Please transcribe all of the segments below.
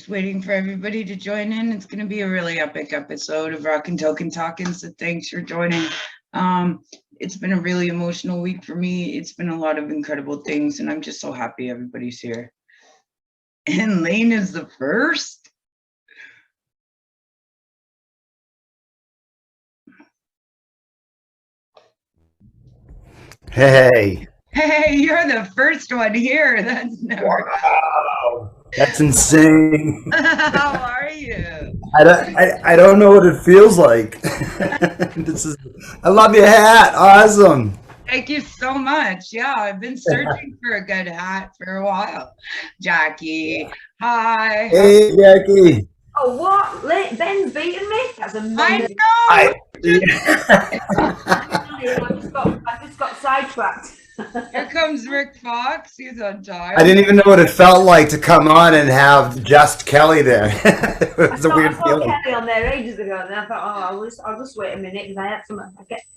just waiting for everybody to join in. It's going to be a really epic episode of ROCKn, TALKn, so thanks for joining. It's been a really emotional week for me. It's been a lot of incredible things, and I'm just so happy everybody's here. And Lane is the first. Hey. Hey, you're the first one here. That's never. Wow. That's insane. How are you? I don't know what it feels like. I love your hat. Awesome. Thank you so much. Yeah, I've been searching for a good hat for a while. Jackie, hi. Hey, Jackie. Oh, what? Ben's beating me? That's amazing. I know. I just got sidetracked. Here comes Rick Fox. He's on time. I didn't even know what it felt like to come on and have just Kelly there. It was a weird feeling. I saw Kelly on there ages ago, and I thought, oh, I'll just wait a minute because I had some.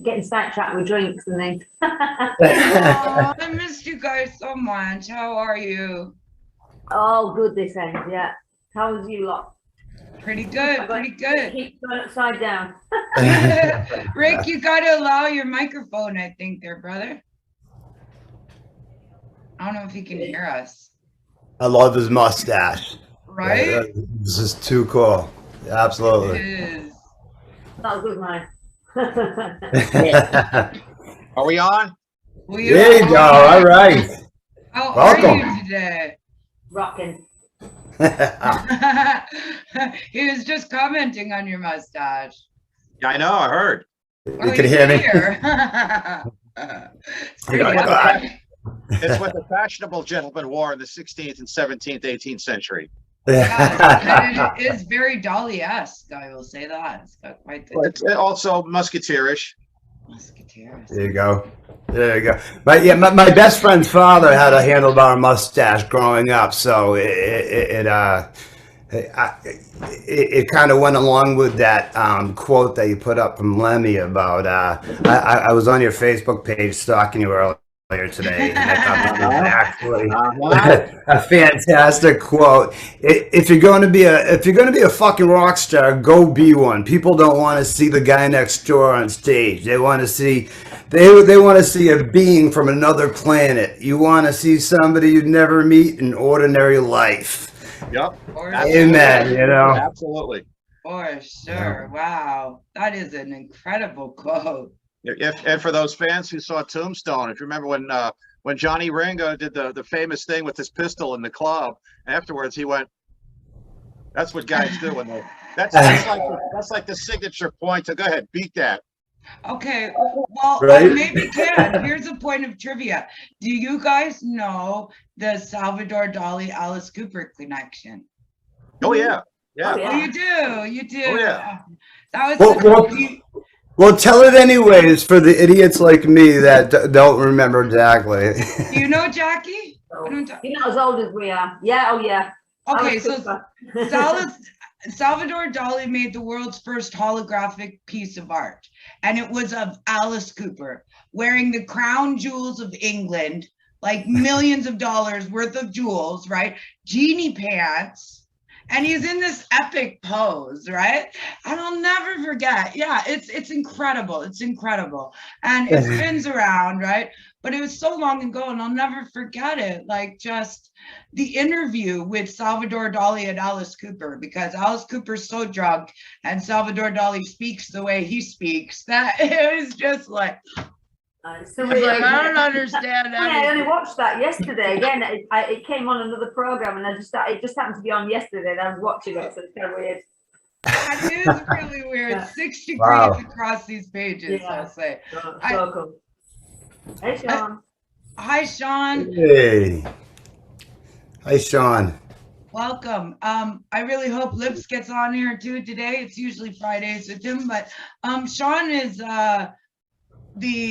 Getting sidetracked with drinks and things. Oh, I missed you guys so much. How are you? Oh, good this end, yeah. How was you lot? Pretty good, pretty good. Keep going upside down. Rick, you got to allow your microphone, I think, there, brother. I don't know if he can hear us. I love his mustache. Right? Yeah, this is too cool. Absolutely. It is. That was good, man. Are we on? There you go. All right. How Welcome. are you today? ROCKn. He was just commenting on your mustache. Yeah, I know. I heard. You can hear me. It's what the fashionable gentlemen wore in the 16th and 17th, 18th century. Yeah, it is very Dolly-esque, I will say that. It's got quite the... It's also musketeerish. Musketeers. There you go. There you go. But yeah, my best friend's father had a handlebar mustache growing up, so it kind of went along with that quote that you put up from Lemmy about. I was on your Facebook page stalking you earlier today, and I thought this was actually a fantastic quote. If you're going to be a fucking rock star, go be one. People don't want to see the guy next door on stage. They want to see a being from another planet. You want to see somebody you'd never meet in ordinary life. Yep. Amen. You know. Absolutely. For sure. Wow, that is an incredible quote. And for those fans who saw Tombstone, if you remember when Johnny Ringo did the famous thing with his pistol in the club, afterwards he went, "That's what guys do when they." That's like the signature point. So go ahead, beat that. Okay, well, right? I maybe can. Here's a point of trivia. Do you guys know the Salvador Dali Alice Cooper connection? Oh yeah, yeah. Oh, you do. Oh yeah. That was. Well, tell it anyways for the idiots like me that don't remember exactly. Do you know Jackie? You're not as old as we are. Yeah, oh yeah. Okay, so Salvador Dali made the world's first holographic piece of art, and it was of Alice Cooper wearing the crown jewels of England, like millions of dollars worth of jewels, right? Genie pants. And he's in this epic pose, right? And I'll never forget. Yeah, it's incredible. It's incredible. And it spins around, right? But it was so long ago, and I'll never forget it. Like just the interview with Salvador Dali and Alice Cooper, because Alice Cooper's so drunk and Salvador Dali speaks the way he speaks, that it was just like, I don't understand. I only watched that yesterday. Again, it came on another program, and it just happened to be on yesterday. And I was watching it, so it's kind of weird. That is really weird. Yeah. 6 degrees across these pages, Yeah. I'll say. So cool. Hey, Sean. Hi, Sean. Hey. Hi, Sean. Welcome. I really hope Lips gets on here too today. It's usually Fridays with him, but Sean is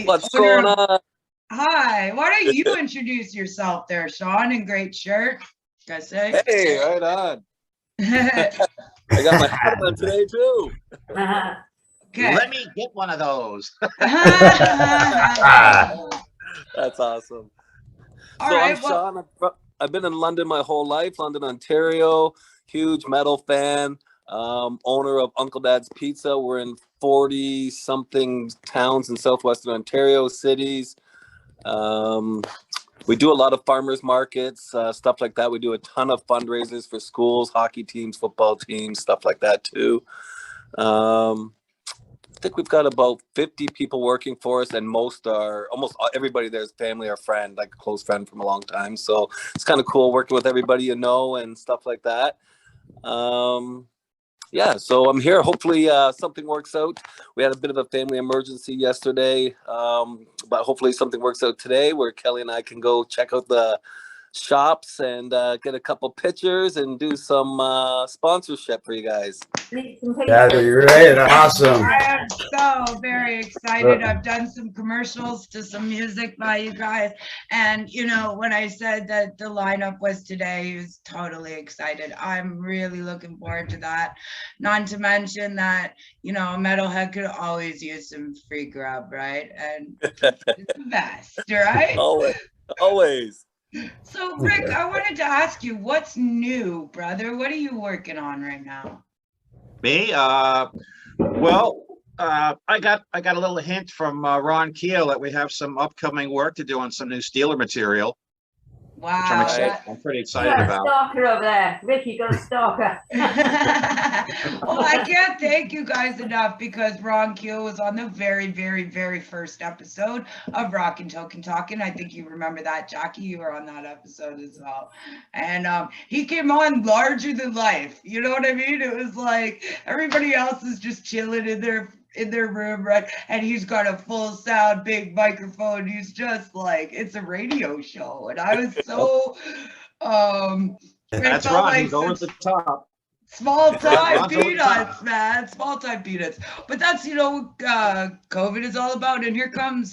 What's going on? Hi, why don't you introduce yourself there, Sean, in great shirt, I say. Hey, right on. I got my hat on today too. Okay. Let me get one of those. That's awesome. All So right, I'm Sean. I've been in London my whole life, London, Ontario. huge metal fan, owner of Uncle Dad's Pizza. We're in 40 something towns in southwestern Ontario, cities. We do a lot of farmers markets, stuff like that. We do a ton of fundraisers for schools, hockey teams, football teams, stuff like that too. I think we've got about 50 people working for us, and almost everybody there is family or friend, like a close friend from a long time. So it's kind of cool working with everybody you know and stuff like that. Yeah, so I'm here. Hopefully something works out. We had a bit of a family emergency yesterday, but hopefully something works out today where Kelly and I can go check out the shops and get a couple pictures and do some sponsorship for you guys. That'd be great. Awesome. I am so very excited. I've done some commercials to some music by you guys. And, you know, when I said that the lineup was today, he was totally excited. I'm really looking forward to that. Not to mention that, you know, a metalhead could always use some free grub, right? And it's the best, right? Always. So, Rick, I wanted to ask you, what's new, brother? What are you working on right now? Me? Well, I got a little hint from Ron Keel that we have some upcoming work to do on some new Steeler material. Wow. I'm pretty excited You got a about. stalker over there. Rick, you got a stalker. Well, I can't thank you guys enough because Ron Keel was on the very, very, very first episode of ROCKn, TALKn. I think you remember that, Jackie. You were on that episode as well. And he came on larger than life. You know what I mean? It was like everybody else is just chilling in their room, right? And he's got a full sound, big microphone. He's just like, it's a radio show. And I was so That's right. He's over the top. Small time peanuts, man. Small time peanuts. But that's, you know, COVID is all about. And here comes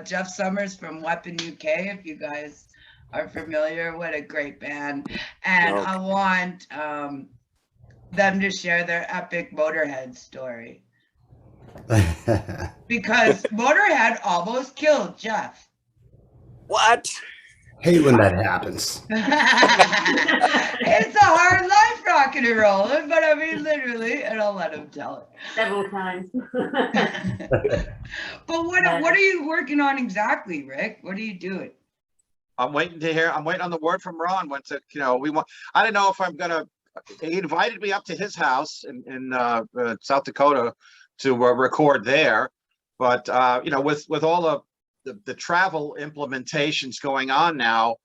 Jeff Summers from Weapon UK, if you guys are familiar. What a great band. And I want them to share their epic Motorhead story. Because Motorhead almost killed Jeff. What? Hate when that happens. It's a hard life rocking and rolling, but I mean literally, and I'll let him tell it. Several times. But what are you working on exactly, Rick? What are you doing? I'm waiting to hear. I'm waiting on the word from Ron. When to, you know, I don't know if I'm gonna. He invited me up to his house in South Dakota to record there, but you know, with all the travel implementations going on now,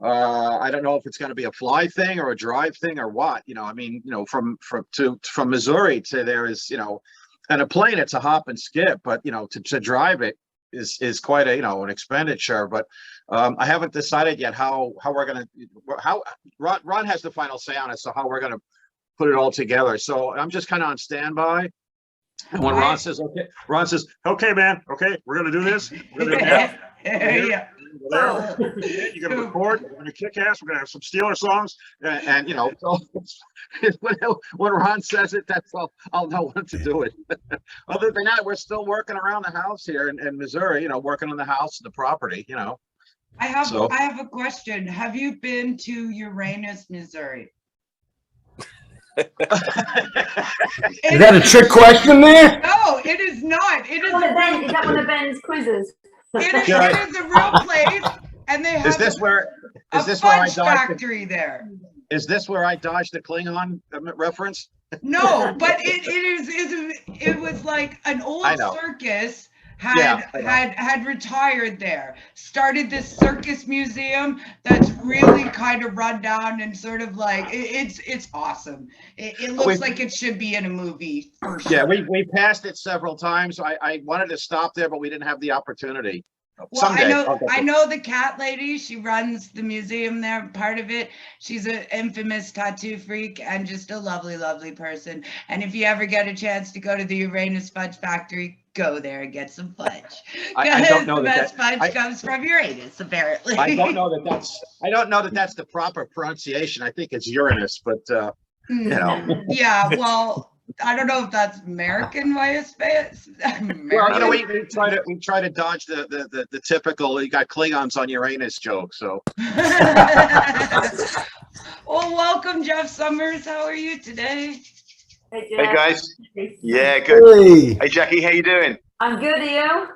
I don't know if it's going to be a fly thing or a drive thing or what. You know, I mean, you know, from Missouri to there is, you know, and a plane, it's a hop and skip, but you know, to drive it is quite a, you know, an expenditure. But I haven't decided yet how we're gonna Ron has the final say on it, so how we're gonna put it all together. So I'm just kind of on standby. And when Ron says, okay, man, okay, we're going to do this. We're going to do that. Yeah. You're going to record. We're going to kick ass. We're going to have some Steeler songs. And you know, so when Ron says it, that's all I'll know when to do it. Other than that, we're still working around the house here in Missouri, you know, working on the house and the property, you know. I have a question. Have you been to Uranus, Missouri? Is that a trick question there? No, it is not. It is Is that one of Ben's quizzes? It is a real place, and they have Is this where I fudge dodged factory there. Is this where I dodged the Klingon reference? No, but it was like an old circus had retired there, started this circus museum that's really kind of run down and sort of like it's awesome. It looks like it should be in a movie for sure. Yeah, we passed it several times. I wanted to stop there, but we didn't have the opportunity. Well, I know the cat lady. She runs the museum there, part of it. She's an infamous tattoo freak and just a lovely, lovely person. And if you ever get a chance to go to the Uranus Fudge Factory, go there and get some fudge. I don't know the best fudge comes from Uranus, apparently. I don't know that that's the proper pronunciation. I think it's Uranus, but you know. Yeah, well, I don't know if that's American way of space. Well, you know, we try to dodge the typical you got Klingons on Uranus joke. So. Well, welcome, Jeff Summers. How are you today? Hey, Hey guys. Jeff. Yeah, good. Hey. Hey Jackie, how you doing? I'm good, are you?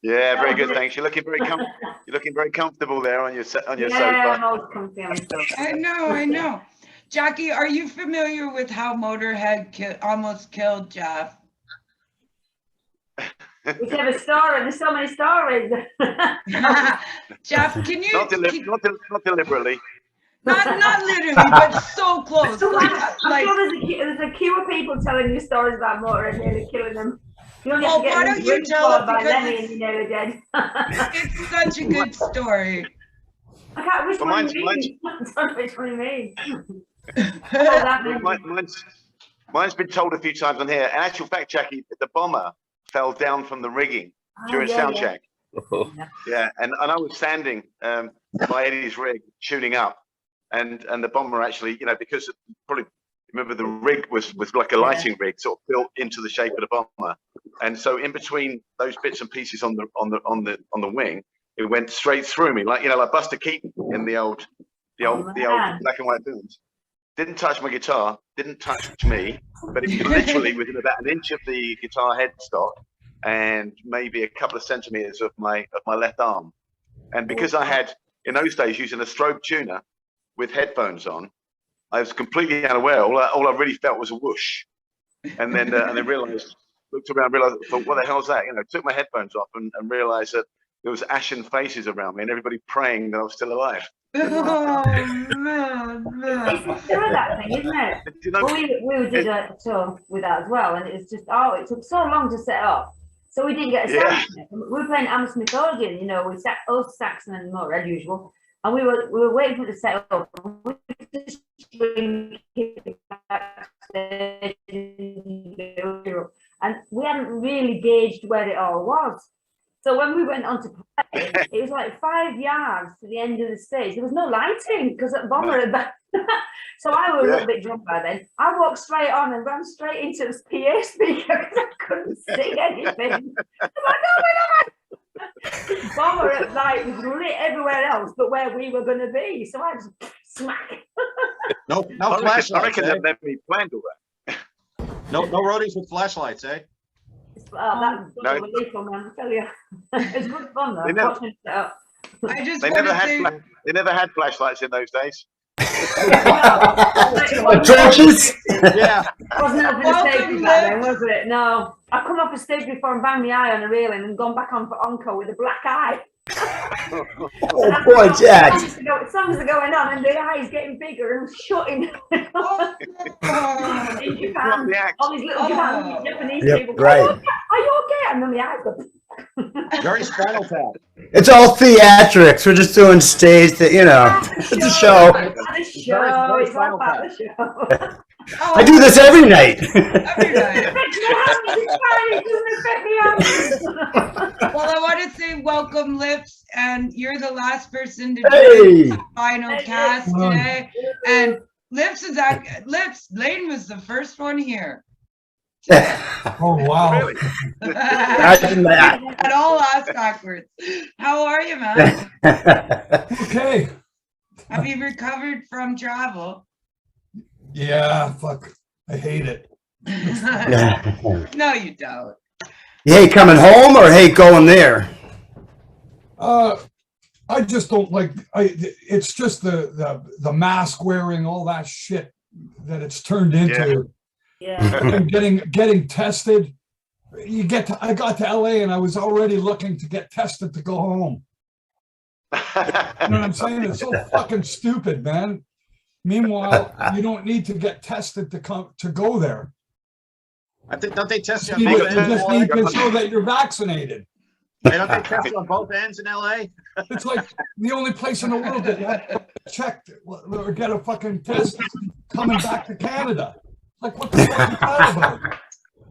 Yeah, very good, thanks. You're looking very comfortable there on your Yeah, sofa. I'm always comfy on the sofa. I know. Jackie, are you familiar with how Motorhead almost killed Jeff? Whichever story, there's so many stories. Jeff, can you? Not deliberately. Not literally, but so close. I'm sure there's a queue of people telling you stories about Motorhead nearly killing them. You only have to get why don't you tell it, by because Lemmy and you're nearly dead. it's such a good story. I can't which Well, one mine's- you mean. I don't know which one you mean. Mine's been told a few times on here. In actual fact, Jackie, the bomber fell down from the rigging during sound check. Yeah, and I was standing by Eddie's rig tuning up, and the bomber actually, you know, because probably remember the rig was like a lighting rig, sort of built into the shape of the bomber, and so in between those bits and pieces on the wing, it went straight through me, like, you know, like Buster Keaton in the old black and white films. Didn't touch my guitar, didn't touch me, but it literally within about an inch of the guitar headstock and maybe a couple of centimeters of my left arm. And because I had, in those days, using a strobe tuner with headphones on, I was completely unaware. All I really felt was a whoosh. And then looked around, realized, thought, what the hell is that? You know, took my headphones off and realized that there was ashen faces around me and everybody praying that I was still alive. Oh man. It's still that thing, isn't it? You know, Well, we did a tour with that as well, and it's just it took so long to set up, so we didn't get a sound. We were playing Hammersmith Organ, you know, with Saxon and Motorhead usual, and we were waiting for it to set up. We just backstage, and we hadn't really gauged where it all was. So when we went on to play, it was like 5 yards to the end of the stage. There was no lighting because at Bomber had that. So I was a little bit drunk by then. I walked straight on and ran straight into the PA speaker because I couldn't see anything. I'm like, oh my God! Bomber at night was lit everywhere else but where we were going to be. So I just smack. No flashlights. I reckon they've never planned all that. No roadies with flashlights, eh? That's a relief, man, I tell you. It's good fun though. They never had flashlights in those days. Trenches? Yeah. Wasn't up in the stage back then, was it? No. I've come off a stage before and banged my eye on a railing and gone back on for encore with a black eye. Oh, poor Jack. Songs are going on and the eye's getting bigger and shutting. In Japan, all these little Japanese people go, right. are you okay? And then the eyes go. Very Spinal Tap. It's all theatrics. We're just doing stage that, you know, it's a show. It's all about the show. I do this every night. Every night. Well, I want to say welcome, Lips, and you're the last person to join the final cast today. And Lips Lane was the first one here. Oh wow! Really? And all ass backwards. How are you, man? Okay. Have you recovered from travel? Yeah, fuck. I hate it. No, you don't. You hate coming home or hate going there? I just don't like. It's just the mask wearing, all that shit that it's turned into. Yeah. And getting tested. I got to LA and I was already looking to get tested to go home. You know what I'm saying? It's so fucking stupid, man. Meanwhile, you don't need to get tested to go there. I think, don't they test you on You both ends? just need to show that you're vaccinated. Hey, don't they test you on both ends in LA? It's like the only place in the world that you have to check or get a fucking test coming back to Canada. Like, what the fuck is that about?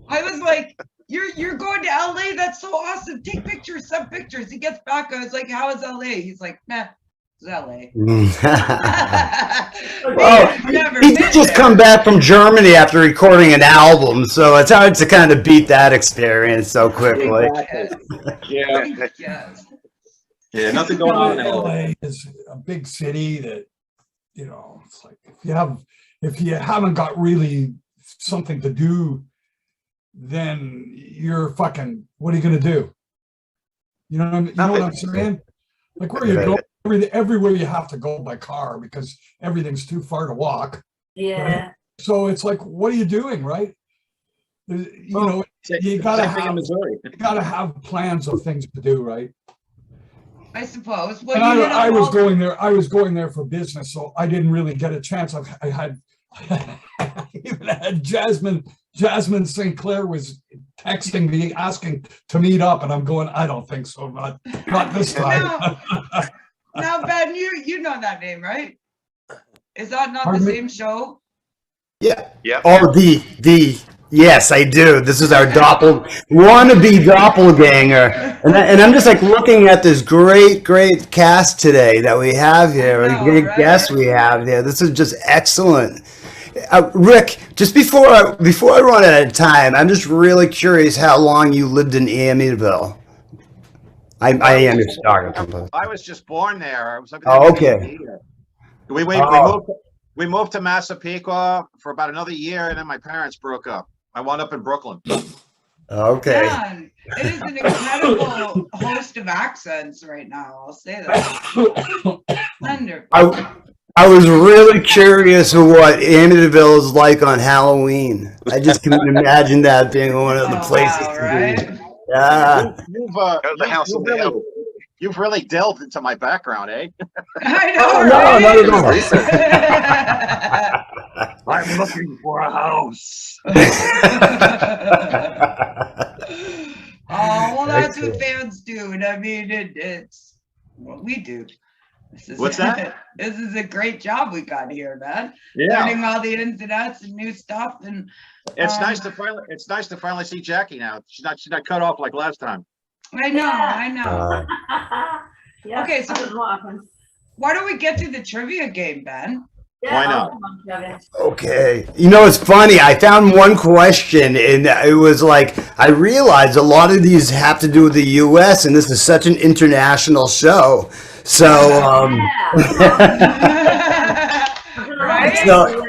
I was like, you're going to LA? That's so awesome. Take pictures, some pictures. He gets back. I was like, how is LA? He's like, nah, It's LA. Well, he did just come back from Germany after recording an album, so it's hard to kind of beat that experience so quickly. Yeah. Yes. Yeah, nothing going on in LA. LA is a big city that, you know, it's like if you haven't got really something to do, then you're fucking, what are you gonna do? You know what I'm saying? Like where you go, everywhere you have to go by car because everything's too far to walk. Yeah. Right? So it's like, what are you doing, right? You know, you gotta have plans of things to do, right? I suppose. Well, And I was going there for business, so I didn't really get a chance. I had even had Jasmine St. Clair was texting me asking to meet up, and I'm going, I don't think so, not this time. Now, Ben, you know that name, right? Is that not Pardon the me? same show? Yeah. Oh, yes, I do. This is our wannabe doppelganger. And I'm just like looking at this great cast today that we have here. Great guests we have here. This is just excellent. Rick, just before I run out of time, I'm just really curious how long you lived in Amityville. I am your star. I was just born there. I was okay. We moved to Massapequa for about another year, and then my parents broke up. I wound up in Brooklyn. Okay. Man, it is an incredible host of accents right now. I'll say that. Wonderful. I was really curious what Amityville is like on Halloween. I just couldn't imagine that being one of the places. Wow, right? Yeah. You've really delved into my background, eh? I know, no, right? I'm looking for a house. Oh, well, that's what fans do. And I mean, it's what we do. What's that? This is a great job we got here, man. Yeah. Learning all the ins and outs and new stuff. And it's nice to finally see Jackie now. She's not cut off like last time. I know. Yeah, Okay, so what happened? why don't we get to the trivia game, Ben? Yeah, Why not? Okay. You know, it's funny. I found one question, and it was like, I realized a lot of these have to do with the U.S., and this is such an international show. So, so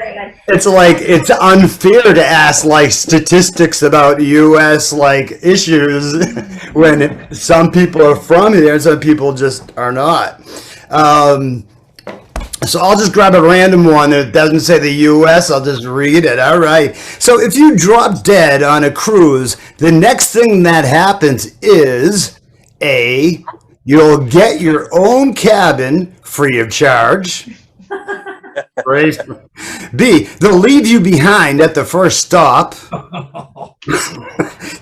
it's like, it's unfair to ask like statistics about U.S. like issues when some people are from here and some people just are not. So I'll just grab a random one that doesn't say the U.S. I'll just read it. All right. So if you drop dead on a cruise, the next thing that happens is A, you'll get your own cabin free of charge. B, they'll leave you behind at the first stop.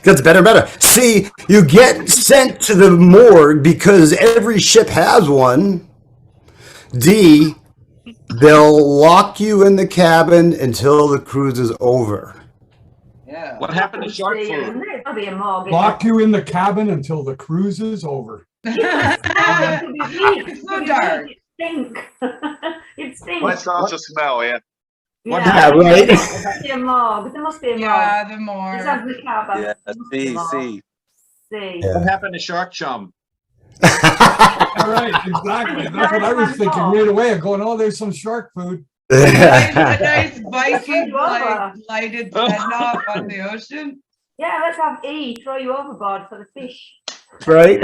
That's better. C, you get sent to the morgue because every ship has one. D, they'll lock you in the cabin until the cruise is over. Yeah. What happened to shark food? That'll be a mortgage. Lock you in the cabin until the cruise is over. It's so dark. It stinks. Well, it starts to smell, yeah. Yeah, right. There must be a morgue. There must be a morgue. Yeah, the more. This has the cabin. Yeah, There must be a morgue. C. Yeah. What happened to Shark Chum? All right, exactly. That's what I was thinking right away. I'm going, oh, there's some shark food. A nice Viking like lighted send off on the ocean. Yeah, let's have E throw you overboard for the fish. Right?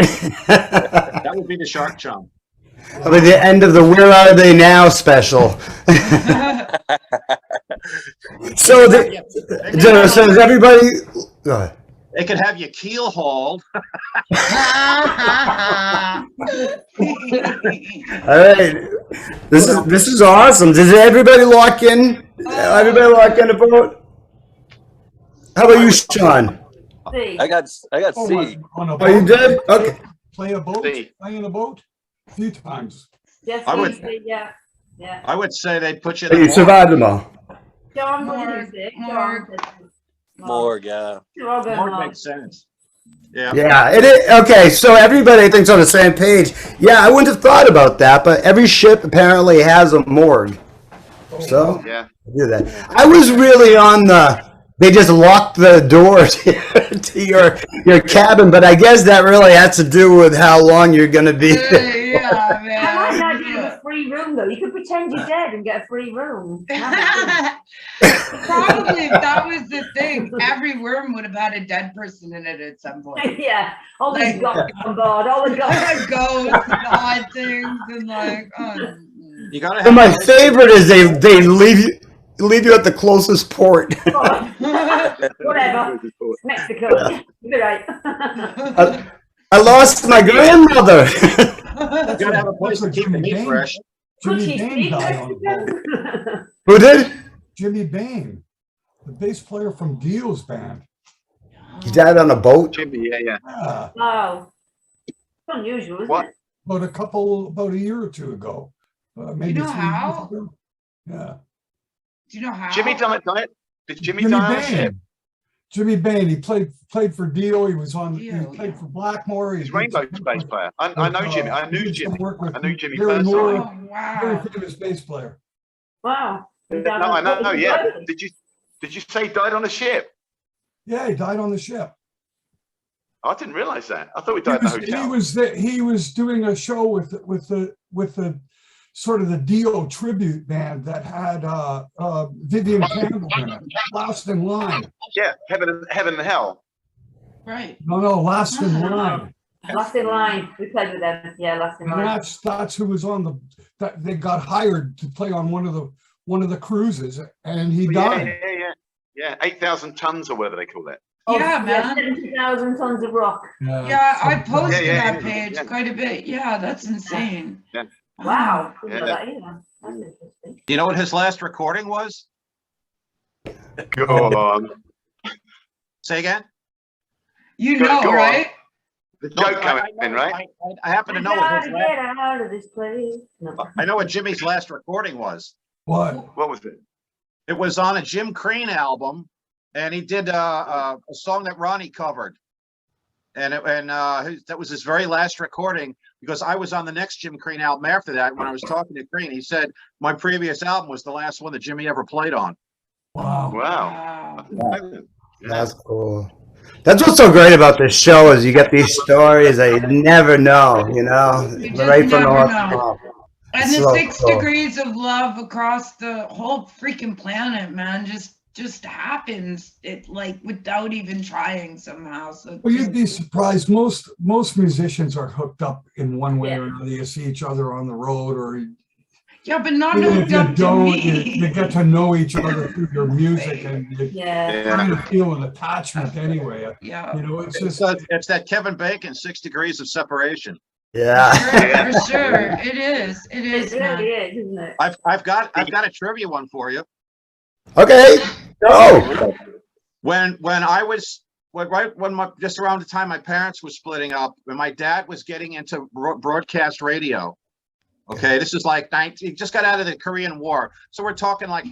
That would be the Shark Chum. That'll be the end of the Where Are They Now special. So is everybody... Go ahead. They could have you keel hauled. All right, this is awesome. Does everybody lock in? Everybody lock in a boat? How about you, Sean? C. I got C. On a Oh, you boat. did? Okay. Play a boat? C. Play in a boat? A few times. Yes, I would- C, yeah. I would say they'd put you in You the morgue. survived them all. John, what did you say? Morgue. John said Morgue, yeah. Morgue. Morgue makes sense. Yeah. Yeah, it is. Okay, so everybody thinks on the same page. Yeah, I wouldn't have thought about that, but every ship apparently has a morgue. So Yeah. do that. I was really on the. They just locked the door to your cabin, but I guess that really has to do with how long you're going to be there. Yeah, I like the man. idea of a free room though. You could pretend you're dead and get a free room. Probably if that was the thing, every room would have had a dead person in it at some point. Yeah, all these Like- ghosts on board, all the ghosts. Ghosts and odd things and like, You gotta And my have. favorite is they leave you at the closest port. Whatever. It's Mexico. You're right. I lost my grandmother. You gotta have a place to keep the meat fresh. Could Jimmy she Bain speak died on the boat. Mexican? Who did? Jimmy Bain, the bass player from Dio's band. He died on a boat. Jimmy, yeah. Yeah, Oh, it's unusual, isn't What? it? about a year or two ago. Maybe know 3 years how? ago. Yeah. do you know how? Jimmy died. Did Jimmy die on a ship? Jimmy Bain. He played for Dio. He was on. He Dio, played yeah. for Blackmore. He He's did Rainbow some bass work player. with, I know Jimmy. I he knew did some Jimmy. work with I knew Jimmy Gary personally. Moore, Oh, very wow. famous bass player. Wow. No, I know. Yeah. Did you say he died on a ship? Yeah, he died on the ship. I didn't realize that. I thought he died in a hotel. He was doing a show with the sort of the Dio tribute band that had Vivian Campbell in it. Last in Line. Yeah, heaven and hell. Right. No, Last in Line. Last in line. We played with them. Yeah, last in And line. that's who was on that they got hired to play on one of the cruises, and he died. Yeah. 8,000 tons or whatever they call it. Yeah, man. 70,000 tons of rock. Yeah, I posted Yeah, that page quite a bit. Yeah, that's insane. Yeah. Wow. Yeah. Didn't know that either. That's interesting. You know what his last recording was? Go on. Say again? You Go know, on. right? The joke coming in, right? I happen to know what Gotta his get last, out of this place. No. I know what Jimmy's last recording was. What? What was it? It was on a Jim Crean album, and he did a song that Ronnie covered, and that was his very last recording, because I was on the next Jim Crean album after that. When I was talking to Crean, he said my previous album was the last one that Jimmy ever played on. Wow. Wow. That's cool. That's what's so great about this show is you get these stories that you never know, You just right from the never horse's know. mouth. And the So 6 cool. degrees of love across the whole freaking planet, man, just happens. It like without even trying somehow. So Well, you'd be surprised. Most musicians are hooked up in one way Yeah. or another. You see each other on the road, or yeah, but not even if hooked you up to don't, me. you get to know each other through your music, and you Yeah. kind of feel an attachment anyway. Yeah. You know, it's It's, just it's that Kevin Bacon 6 degrees of separation. Yeah. Sure, for sure. It is. It is, It man. really is, isn't it? I've got a trivia one for you. Okay. Go. When just around the time my parents were splitting up, when my dad was getting into broadcast radio. Okay, this is like he just got out of the Korean War, so we're talking like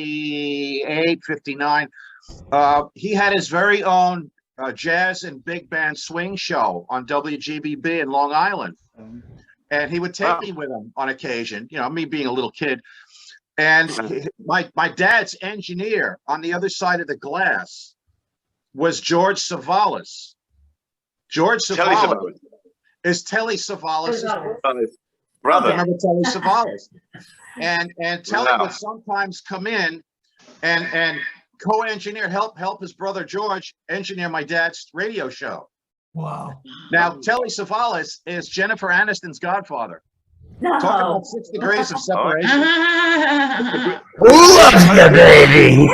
1958, 59. He had his very own jazz and big band swing show on WGBB in Long Island, and he would take me with him on occasion. You know, me being a little kid, and my dad's engineer on the other side of the glass was George Savalas. George Savalas is Telly Savalas' Brother. Remember Telly Savalas? And Telly would sometimes come in and co-engineer, help his brother George engineer my dad's radio show. wow. Now, Telly Savalas is Jennifer Aniston's godfather. No. Talk about 6 degrees of separation. Who loves the baby?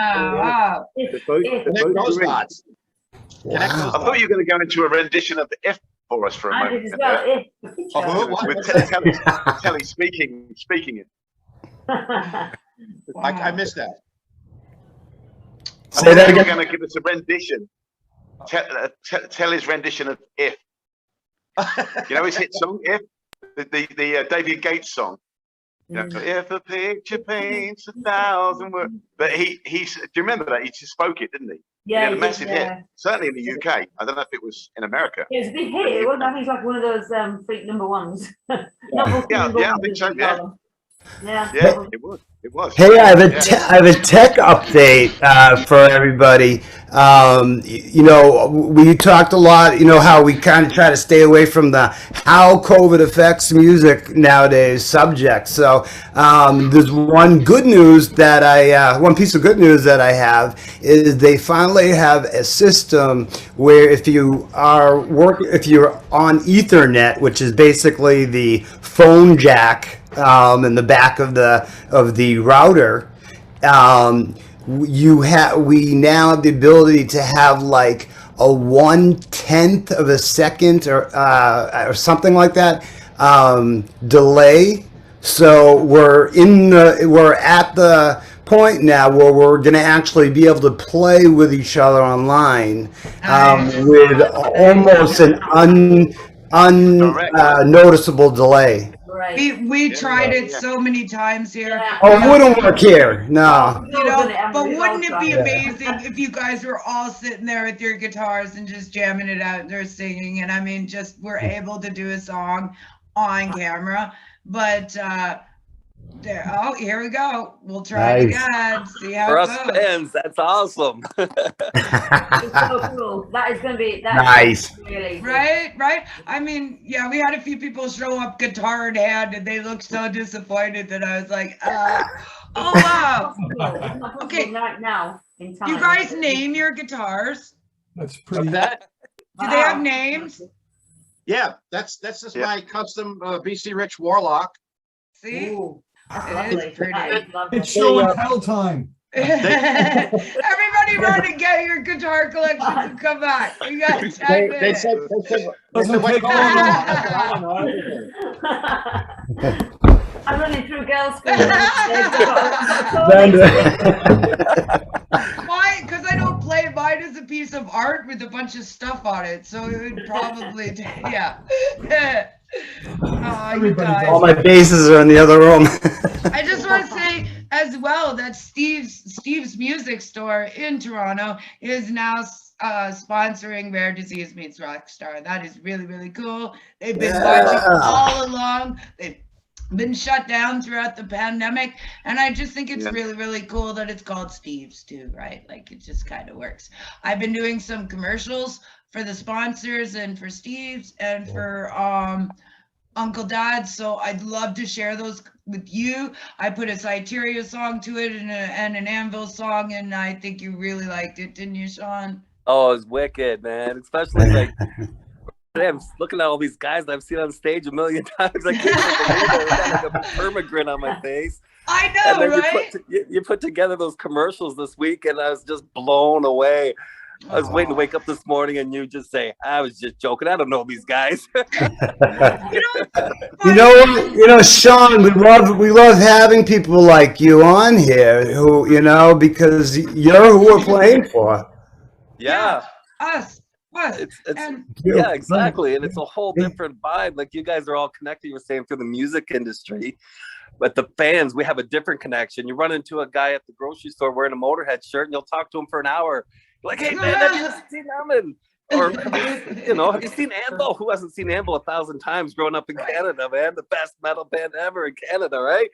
Wow. Connect those dots. Connect Wow. those I thought you were going to go into a rendition of If for us for a I moment. did as well. Oh, who? What? With Telly speaking it. I missed that. Say that You're again. going to give us a rendition. Telly's rendition of If. You know his hit song, If? The David Gates song. You know, if a picture paints 1,000 words. But do you remember that? He just spoke it, didn't he? Yeah, a massive hit. Certainly in the UK. I don't know if it was in America. It was a big hit. It was, I think it's like one of those freak number ones. Yeah, I think so. Yeah, it was. It was. Hey, I have a tech update for everybody. You know, we talked a lot, you know, how we kind of try to stay away from the how COVID affects music nowadays subject. So there's one piece of good news that I have is they finally have a system where if you're on Ethernet, which is basically the phone jack in the back of the router, we now have the ability to have like a 1/10 of a second or something like that delay. So we're at the point now where we're going to actually be able to play with each other online with almost an unnoticeable delay. Right. We tried it so many times here. Yeah. Oh, it wouldn't work here. No. You know, but wouldn't it be amazing if you guys were all sitting there with your guitars and just jamming it out and they're singing, and I mean, just we're able to do a song on camera. But here we go. We'll try it again. See how For it us goes. fans, that's awesome. It's so cool. That is going to be Nice. Really Right. I mean, yeah, we had a few people show up guitar in hand, and they looked so disappointed that I was like, oh wow. Okay. Right now in time. You guys name your guitars? That's pretty. That Do they have names? Yeah, that's just my custom BC Rich Warlock. See? Ooh, that's It lovely. is pretty. That is lovely. It's show and tell time. Everybody run and get your guitar collections and come back. We got 10 They minutes. said Doesn't what take color long. I don't know everything. I'm running through girls' school. Why? Because I don't play. Mine is a piece of art with a bunch of stuff on it, so it would probably, yeah. Oh, you guys. All my bases are in the other room. I just want to say as well that Steve's music store in Toronto is now sponsoring Rare Disease Meets Rockstar. That is really, really cool. They've been watching all along. They've been shut down throughout the pandemic, and I just think it's really, really cool that it's called Steve's too, right? Like it just kind of works. I've been doing some commercials for the sponsors and for Steve's and for Uncle Dad, so I'd love to share those with you. I put a Cyteria song to it and an Anvil song, and I think you really liked it, didn't you, Sean? Oh, it's wicked, man. Especially like I'm looking at all these guys that I've seen on stage a million times. I can't even believe it. I got like a perma-grin on my face. I know, and then right? You put together those commercials this week, and I was just blown away. I was waiting to wake up this morning, and you just say, "I was just joking. I don't know these guys." You know, Sean, we love having people like you on here who, you know, because you're who we're playing for. Yeah. Us. Yeah, exactly. And it's a whole different vibe. Like you guys are all connected, you were saying, through the music industry. But the fans, we have a different connection. You run into a guy at the grocery store wearing a Motorhead shirt, and you'll talk to him for an hour. You're like, "Hey man, have you seen Hammond?" Or have you seen Anvil? Who hasn't seen Anvil 1,000 times growing up in Canada, man? The best metal band ever in Canada, right?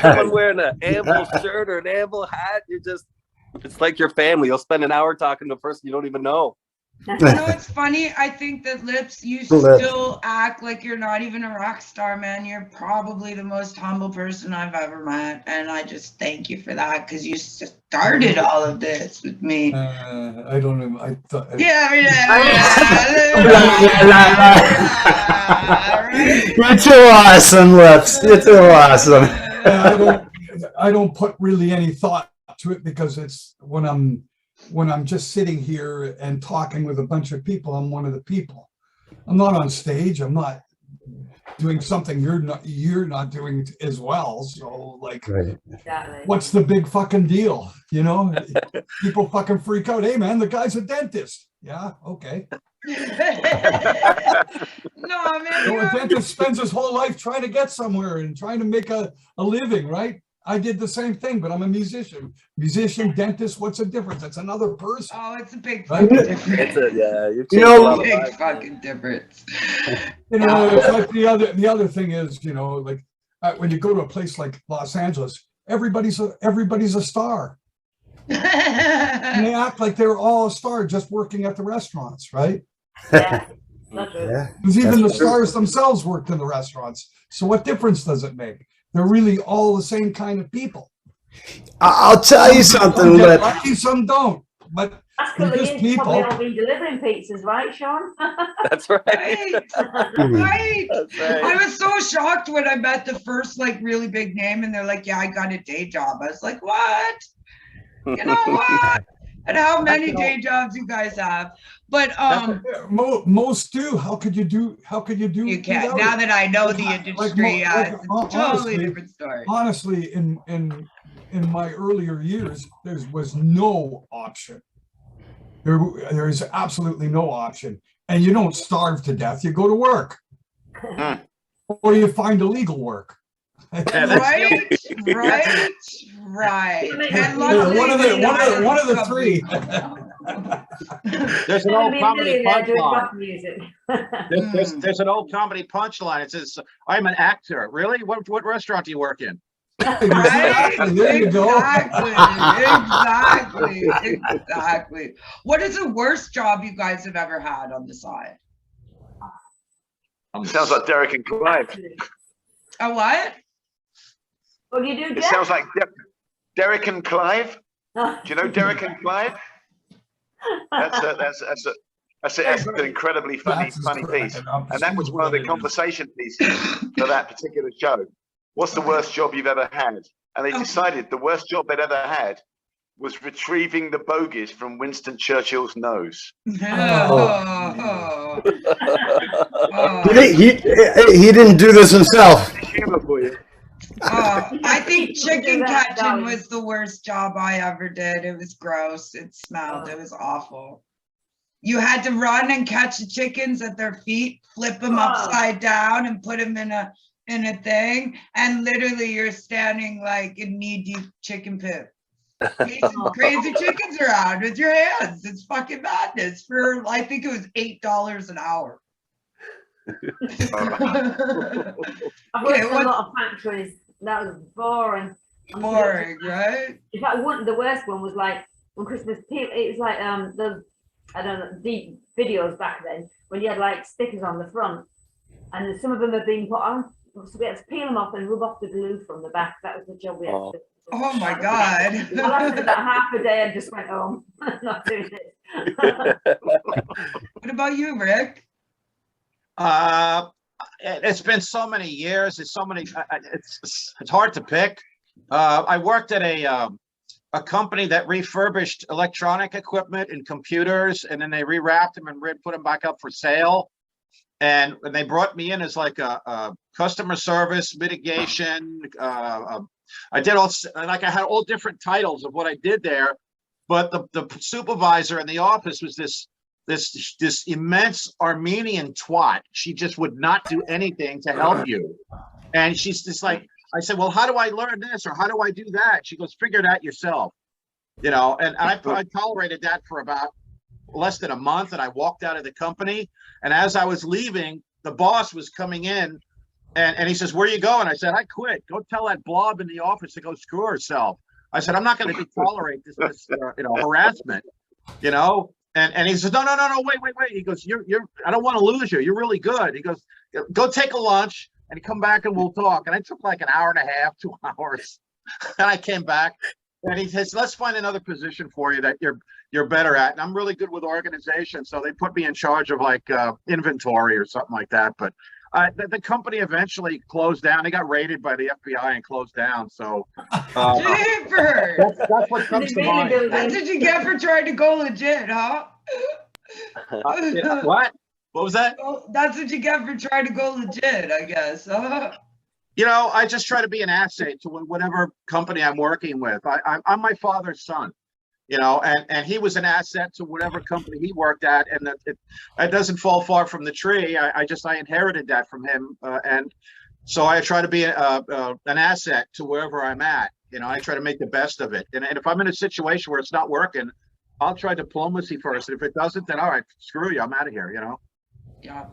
Someone wearing an Anvil shirt or an Anvil hat, it's like your family. You'll spend an hour talking to a person you don't even know. You know, it's funny. I think that Lips, you still act like you're not even a rock star, man. You're probably the most humble person I've ever met, and I just thank you for that because you started all of this with me. I don't know. I thought. You're too awesome, Lips. You're too awesome. I don't put really any thought to it because it's when I'm just sitting here and talking with a bunch of people, I'm one of the people. I'm not on stage. I'm not doing something you're not doing as well. So like, what's the big fucking deal? You know, people fucking freak out. Hey man, the guy's a dentist. Yeah, okay. No, man. So a dentist spends his whole life trying to get somewhere and trying to make a living, right? I did the same thing, but I'm a musician. Musician, dentist, what's the difference? It's another person. Oh, it's a big Right? fucking difference. It's a, yeah, you've You changed know, a lot of Big lives, man. fucking difference. You know, it's like the other thing is, you know, like when you go to a place like Los Angeles, everybody's a star. And they act like they're all a star just working at the restaurants, right? Yeah, that's true. Yeah. Because even the That's true. stars themselves worked in the restaurants. So what difference does it make? They're really all the same kind of people. I'll tell you Some something, get but lucky, some don't. But That's they're because just you've probably people. all been delivering pizzas, right, Sean? That's right. Right. Right. That's I right. was so shocked when I met the first like really big name and they're like, yeah, I got a day job. I was like, what? You know what? And how many day jobs you guys have? But Most do. How could you do? you can't. without Now it? that I know the Like, industry, yeah, it's a totally honestly, different story. honestly, in my earlier years, there was no option. There is absolutely no option, and you don't starve to death. You go to work, or you find illegal work. Right, right, right. And luckily, One of the three. There's an old comedy punchline. Rock music. There's an old comedy punchline. It says, "I'm an actor." Really? What restaurant do you work in? Right? There you go. Exactly. What is the worst job you guys have ever had on the side? Sounds like Derek and Clive. A what? What do you do, It Jeff? sounds like Derek and Clive. Do you know Derek and Clive? That's an incredibly funny piece. And that was one of the conversation pieces for that particular show. What's the worst job you've ever had? And they decided the worst job they'd ever had was retrieving the bogies from Winston Churchill's nose. Oh. he didn't do this himself. Humor for you. I think chicken catching was the worst job I ever did. It was gross. It smelled. It was awful. You had to run and catch the chickens at their feet, flip them upside down, and put them in a thing. And literally, you're standing like in knee-deep chicken poop. Crazy chickens around with your hands. It's fucking madness. For I think it was $8 an hour. I've worked in a lot of factories. That was boring. Boring, right? In fact, the worst one was like on Christmas. It was like the I don't know deep videos back then when you had like stickers on the front, and some of them had been put on. So we had to peel them off and rub off the glue from the back. That was the job we had to do. Oh my God. I lasted about half a day and just went home. Not doing it. What about you, Rick? It's been so many years. It's so many. It's hard to pick. I worked at a company that refurbished electronic equipment and computers, and then they rewrapped them and put them back up for sale. And they brought me in as like a customer service mitigation. I did all like I had all different titles of what I did there, but the supervisor in the office was this immense Armenian twat. She just would not do anything to help you, and she's just like, I said, well, how do I learn this or how do I do that? She goes, figure it out yourself, you know. And I tolerated that for about less than a month, and I walked out of the company. And as I was leaving, the boss was coming in, and he says, where are you going? I said, I quit. Go tell that blob in the office to go screw herself. I said, I'm not going to tolerate this harassment, you know. And he says, no, wait. He goes, you're I don't want to lose you. You're really good. He goes, go take a lunch and come back and we'll talk. And I took like an hour and a half, 2 hours. And I came back and he says, let's find another position for you that you're better at. And I'm really good with organization. So they put me in charge of like inventory or something like that. But the company eventually closed down. They got raided by the FBI and closed down. So that's what comes to mind. That's what you get for trying to go legit, huh? What? What was that? Well, that's what you get for trying to go legit, I guess. You know, I just try to be an asset to whatever company I'm working with. I'm my father's son, you know, and he was an asset to whatever company he worked at, and it doesn't fall far from the tree. I inherited that from him, and so I try to be an asset to wherever I'm at. You know, I try to make the best of it. And if I'm in a situation where it's not working, I'll try diplomacy first. And if it doesn't, then all right, screw you, I'm out of here, you know? Yeah.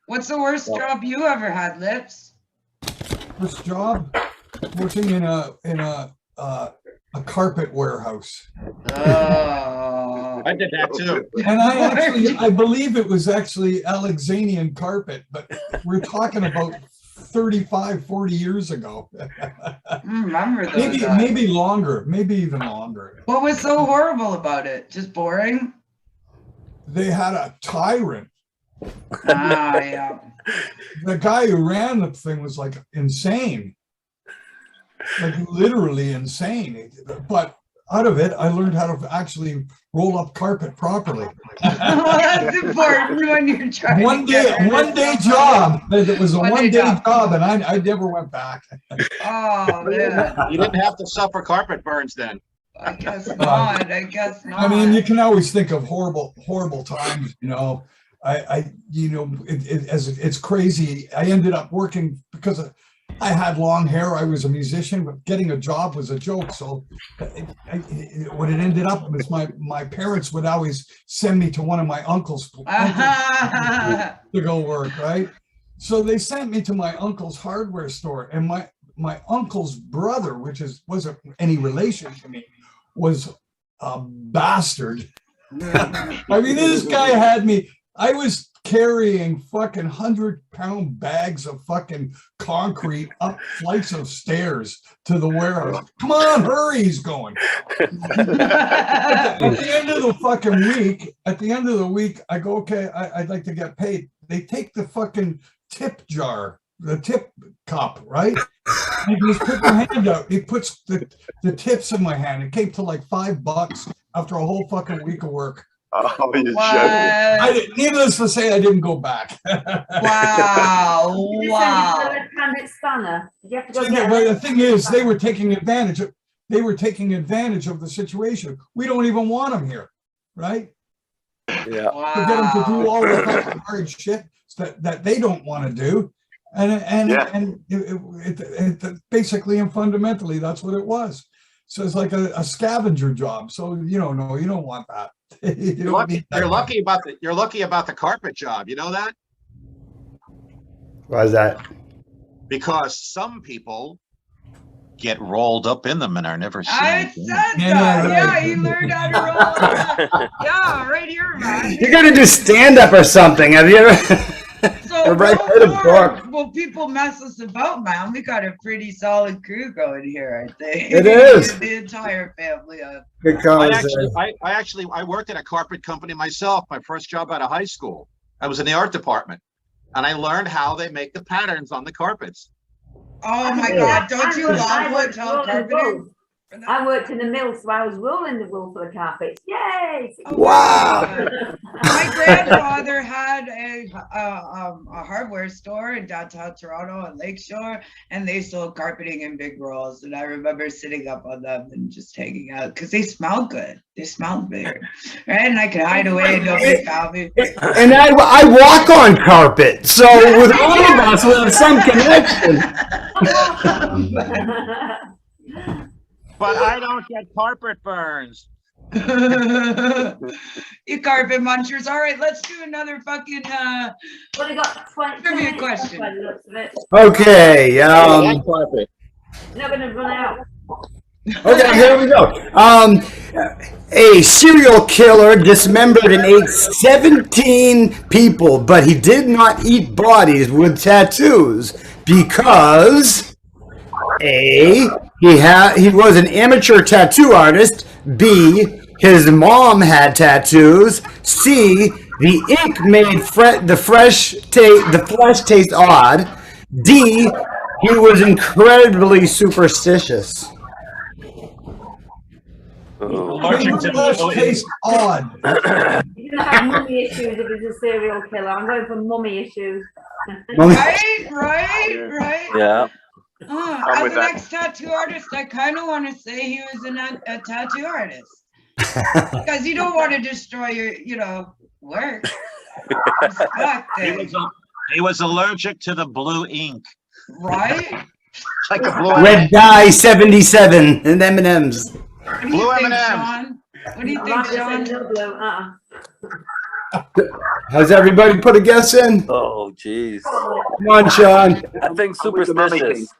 What's the worst job you ever had, Lips? First job, working in a carpet warehouse. Oh. I did that too. And I believe it was actually Alexanian carpet, but we're talking about 35, 40 years ago. Remember those maybe longer, maybe even longer. What was so horrible about it? Just boring? They had a tyrant. Yeah. The guy who ran the thing was like insane. Like literally insane. But out of it, I learned how to actually roll up carpet properly. That's important when you're trying. One day job. It was a one day job, and I never went back. Oh man! You didn't have to suffer carpet burns then. I guess not. I guess not. I mean, you can always think of horrible times. You know, it's crazy. I ended up working because I had long hair. I was a musician, but getting a job was a joke. So what it ended up was my parents would always send me to one of my uncles to go work, right? So they sent me to my uncle's hardware store, and my uncle's brother, which wasn't any relation to me, was a bastard. I mean, this guy had me. I was carrying fucking 100-pound bags of fucking concrete up flights of stairs to the warehouse. Come on, hurry, he's going. At the end of the week, I go, okay, I'd like to get paid. They take the fucking tip jar, the tip cup, right? And he just put your hand out. He puts the tips in my hand. It came to like $5 after a whole fucking week of work. Oh, you're joking. Needless to say, I didn't go back. Wow. Wow. But the thing is, they were taking advantage of the situation. We don't even want them here, right? Yeah. Wow. To get them to do all the fucking hard shit that they don't want to do. And it basically and fundamentally, that's what it was. So it's like a scavenger job. So you don't want that. You're lucky about the carpet job. You know that? Why is that? Because some people get rolled up in them and are never seen. I said that. Yeah, you learned how to roll up. Yeah, right here, man. You're gonna do stand up or something. Have you ever? So well, people mess us about, man. We got a pretty solid crew going here, I think. It is. The entire family. Because I worked at a carpet company myself. My first job out of high school. I was in the art department, and I learned how they make the patterns on the carpets. Oh my God! Don't you love hotel carpeting? I worked in the mill, so I was rolling the wool for the carpets. Yay! wow. My grandfather had a hardware store in downtown Toronto and Lakeshore, and they sold carpeting in big rolls. And I remember sitting up on them and just hanging out because they smelled good. They smelled big, right? And I could hide away and nobody found me. And I walk on carpet, so with all of us, we have some connection. But I don't get carpet burns. You carpet munchers. All right, let's do another fucking Well, we got 20 trivia question. Okay. You're not gonna run out. Okay, here we go. A serial killer dismembered and ate 17 people, but he did not eat bodies with tattoos because A, he was an amateur tattoo artist. B, his mom had tattoos. C, the ink made the flesh taste odd. D, he was incredibly superstitious. Taste odd. He's gonna have mummy issues if he's a serial killer. I'm going for mummy issues. Right. Yeah. As an ex-tattoo artist, I kind of want to say he was a tattoo artist because you don't want to destroy your, work. He was allergic to the blue ink. Right? Like a blue Red dye 77 and M&Ms. What do Blue you think, M&Ms. Sean? What do you I think, might just say Sean? no blue. Has everybody put a guess in? Oh, jeez. Come on, Sean. I think I'm with the mummy superstitious.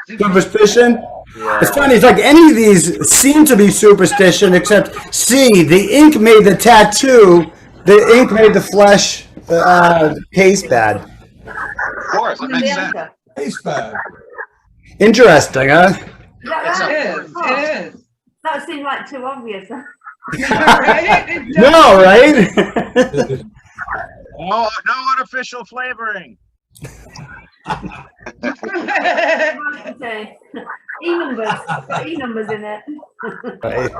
Superstition? Yeah. It's funny, it's like any of these seem to be superstition, except C, the ink made the tattoo, the ink made the flesh taste bad. Of course, it makes sense. Tastes bad. Interesting, huh? Is that It right? is. Oh, It is. that seemed like too obvious. Huh? Right? It does. No, right? No artificial flavoring. E numbers. E numbers in it. Right.